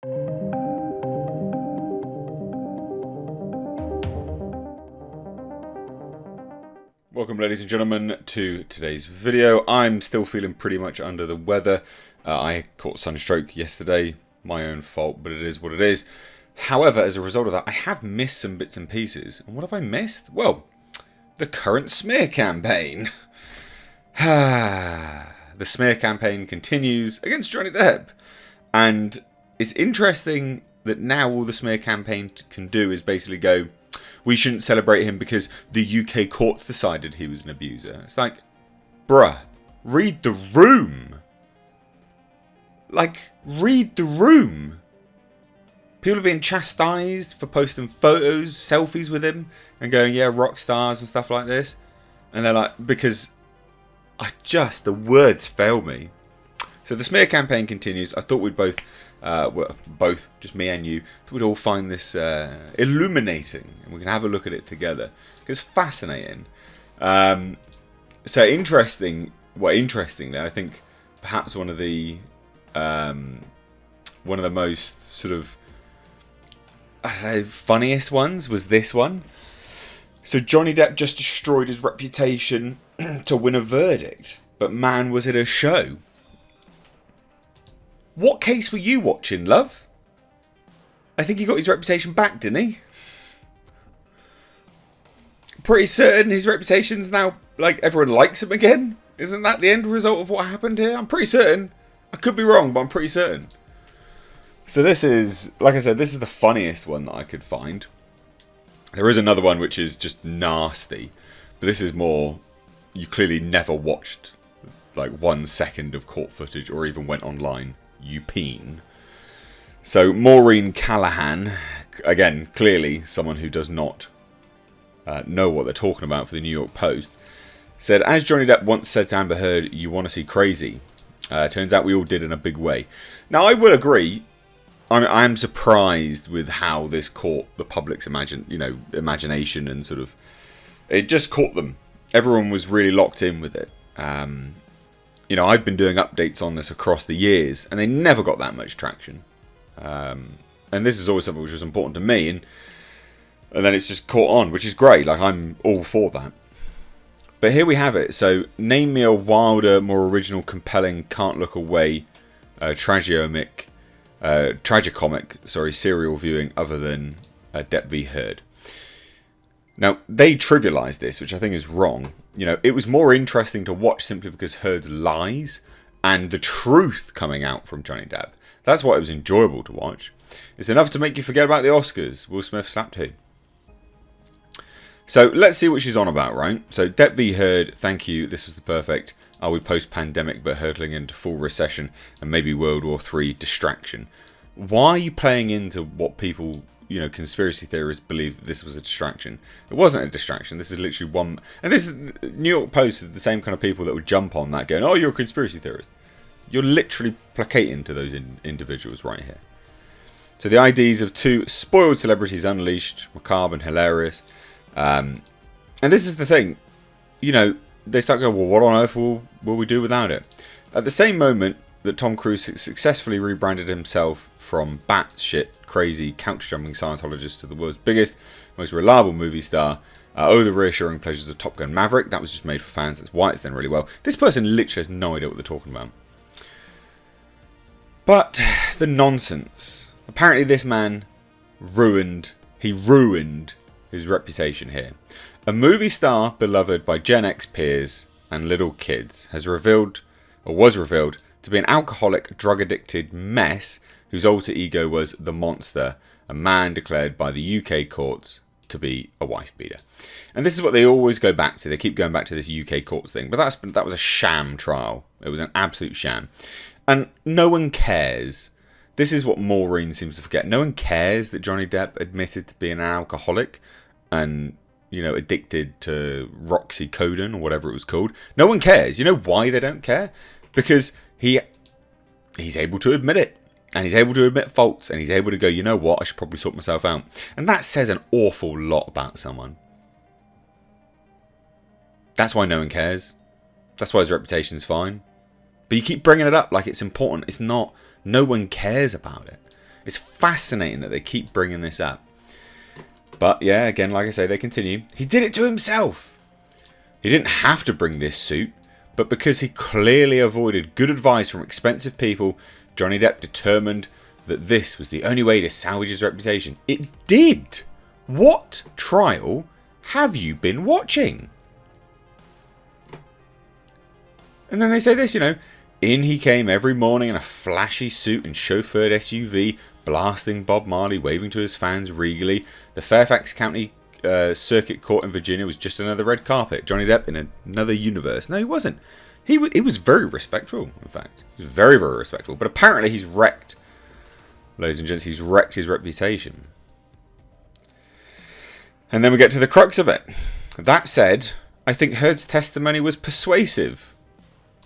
Welcome, ladies and gentlemen, to today's video. I'm still feeling pretty much under the weather. I caught sunstroke yesterday, my own fault, but it is what it is. However, as a result of that, I have missed some bits and pieces. And what have I missed? Well, the current smear campaign. The smear campaign continues against Johnny Depp. And it's interesting that now all the smear campaign can do is basically go, we shouldn't celebrate him because the UK courts decided he was an abuser. It's like, bruh, read the room. Like, read the room. People are being chastised for posting photos, selfies with him, and going, yeah, rock stars and stuff like this. And they're like, because the words fail me. So the smear campaign continues. I thought we'd both, just me and you, we'd all find this illuminating, and we can have a look at it together. It's fascinating. So interestingly, I think perhaps one of the most sort of funniest ones was this one. So Johnny Depp just destroyed his reputation to win a verdict, but man, was it a show. What case were you watching, love? I think he got his reputation back, didn't he? Pretty certain his reputation's now, like, everyone likes him again. Isn't that the end result of what happened here? I'm pretty certain. I could be wrong, but I'm pretty certain. So this is, like I said, this is the funniest one that I could find. There is another one which is just nasty. But this is more, you clearly never watched, like, 1 second of court footage or even went online. You peen. So Maureen Callahan, again, clearly someone who does not know what they're talking about for the New York Post, said, as Johnny Depp once said to Amber Heard, you want to see crazy. Turns out we all did in a big way. Now, I will agree. I'm surprised with how this caught the public's imagination, and sort of, it just caught them. Everyone was really locked in with it. I've been doing updates on this across the years, and they never got that much traction. And this is always something which was important to me, and then it's just caught on, which is great. Like, I'm all for that. But here we have it. So, name me a wilder, more original, compelling, can't look away, tragicomic, serial viewing other than Depp v. Heard. Now, they trivialised this, which I think is wrong. It was more interesting to watch simply because Heard's lies and the truth coming out from Johnny Depp. That's why it was enjoyable to watch. It's enough to make you forget about the Oscars. Will Smith slapped who? So let's see what she's on about, right? So Depp v. Heard, thank you. This was the perfect. Are we post-pandemic but hurtling into full recession and maybe World War III distraction? Why are you playing into what people, conspiracy theorists believe that this was a distraction? It wasn't a distraction. This is literally one. And this is New York Post is the same kind of people that would jump on that going, oh, you're a conspiracy theorist. You're literally placating to those individuals right here. So the IDs of 2 spoiled celebrities unleashed, macabre and hilarious. And this is the thing. They start going, well, what on earth will we do without it? At the same moment that Tom Cruise successfully rebranded himself from batshit crazy couch-jumping Scientologist to the world's biggest, most reliable movie star, the reassuring pleasures of Top Gun Maverick. That was just made for fans. That's why it's done really well. This person literally has no idea what they're talking about. But the nonsense. Apparently this man ruined his reputation here. A movie star beloved by Gen X peers and little kids was revealed to be an alcoholic, drug-addicted mess whose alter ego was the Monster, a man declared by the UK courts to be a wife-beater. And this is what they always go back to. They keep going back to this UK courts thing. But that was a sham trial. It was an absolute sham. And no one cares. This is what Maureen seems to forget. No one cares that Johnny Depp admitted to being an alcoholic and, addicted to Roxycodone or whatever it was called. No one cares. You know why they don't care? Because he's able to admit it. And he's able to admit faults. And he's able to go, you know what? I should probably sort myself out. And that says an awful lot about someone. That's why no one cares. That's why his reputation's fine. But you keep bringing it up like it's important. It's not. No one cares about it. It's fascinating that they keep bringing this up. But yeah, again, like I say, they continue. He did it to himself. He didn't have to bring this suit, but because he clearly avoided good advice from expensive people, Johnny Depp determined that this was the only way to salvage his reputation. It did! What trial have you been watching? And then they say this, in he came every morning in a flashy suit and chauffeured SUV, blasting Bob Marley, waving to his fans regally. The Fairfax County Circuit Court in Virginia was just another red carpet. Johnny Depp in another universe. No, he wasn't. He was very respectful, in fact. He was very, very respectful. But apparently he's wrecked. Ladies and gents, he's wrecked his reputation. And then we get to the crux of it. That said, I think Heard's testimony was persuasive.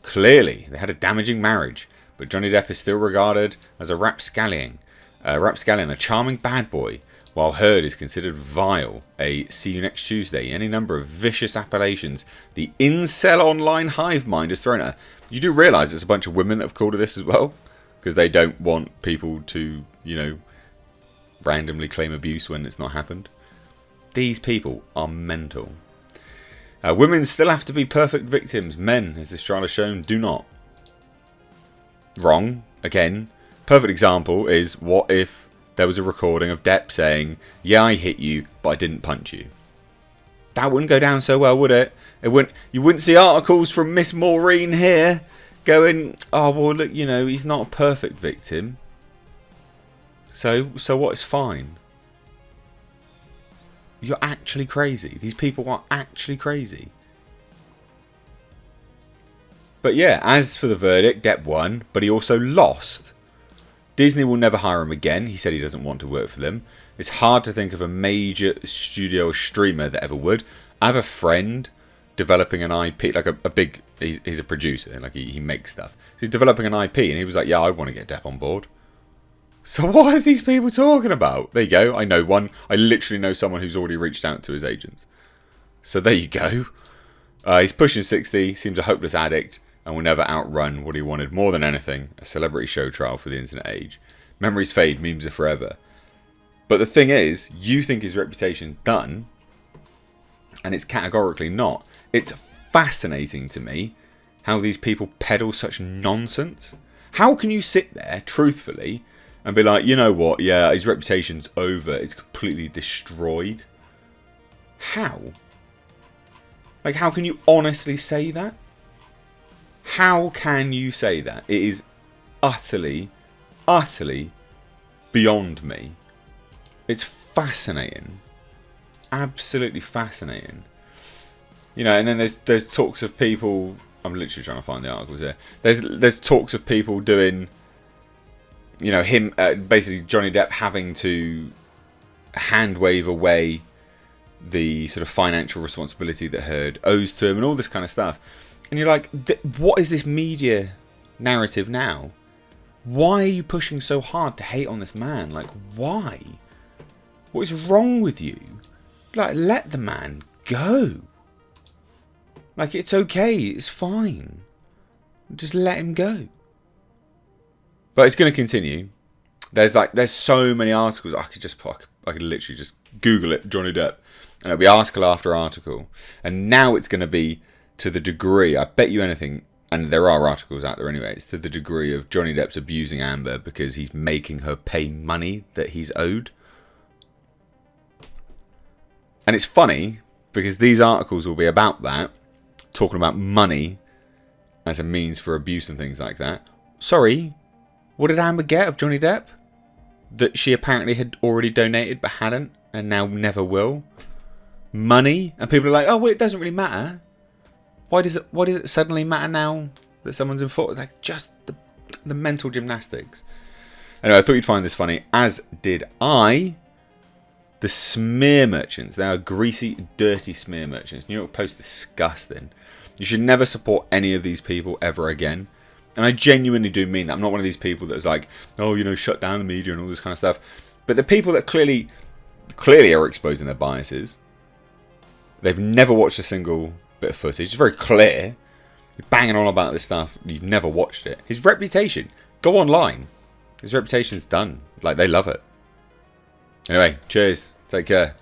Clearly, they had a damaging marriage, but Johnny Depp is still regarded as a rapscallion, a charming bad boy, while Heard is considered vile, a see you next Tuesday, any number of vicious appellations the incel online hive mind has thrown at her. You do realise it's a bunch of women that have called her this as well, because they don't want people to, randomly claim abuse when it's not happened. These people are mental. Women still have to be perfect victims. Men, as this trial has shown, do not. Wrong. Again. Perfect example is, what if there was a recording of Depp saying, yeah, I hit you, but I didn't punch you. That wouldn't go down so well, would it? You wouldn't see articles from Miss Maureen here going, oh, well, look, he's not a perfect victim. So what is fine? You're actually crazy. These people are actually crazy. But yeah, as for the verdict, Depp won, but he also lost. Disney will never hire him again. He said he doesn't want to work for them. It's hard to think of a major studio streamer that ever would. I have a friend developing an IP, like a big, he's a producer, like he makes stuff. So he's developing an IP, and he was like, yeah, I want to get Depp on board. So what are these people talking about? There you go. I know one. I literally know someone who's already reached out to his agents. So there you go. He's pushing 60, seems a hopeless addict, and will never outrun what he wanted more than anything, a celebrity show trial for the internet age. Memories fade, memes are forever. But the thing is, you think his reputation's done, and it's categorically not. It's fascinating to me how these people peddle such nonsense. How can you sit there, truthfully, and be like, you know what, yeah, his reputation's over, it's completely destroyed? How? Like, how can you honestly say that? How can you say that? It is utterly, utterly beyond me. It's fascinating. Absolutely fascinating. And then there's talks of people, I'm literally trying to find the articles here. There's talks of people doing, him, basically Johnny Depp having to hand wave away the sort of financial responsibility that Heard owes to him and all this kind of stuff. And you're like, what is this media narrative now? Why are you pushing so hard to hate on this man? Like, why? What is wrong with you? Like, let the man go. Like, it's okay. It's fine. Just let him go. But it's going to continue. There's so many articles. I could literally just Google it, Johnny Depp, and it'll be article after article. And now it's going to be to the degree, I bet you anything, and there are articles out there anyway, it's to the degree of Johnny Depp's abusing Amber because he's making her pay money that he's owed. And it's funny because these articles will be about that, talking about money as a means for abuse and things like that. Sorry, what did Amber get of Johnny Depp? That she apparently had already donated but hadn't, and now never will. Money, and people are like, oh well, it doesn't really matter. Why does it suddenly matter now that someone's in fault? Like, just the mental gymnastics. Anyway, I thought you'd find this funny, as did I. The smear merchants. They are greasy, dirty smear merchants. New York Post, disgusting. You should never support any of these people ever again. And I genuinely do mean that. I'm not one of these people that's like, oh, shut down the media and all this kind of stuff. But the people that clearly are exposing their biases. They've never watched a single bit of footage. It's very clear. You're banging on about this stuff. You've never watched it. His reputation. Go online. His reputation's done. Like, they love it. Anyway, cheers. Take care.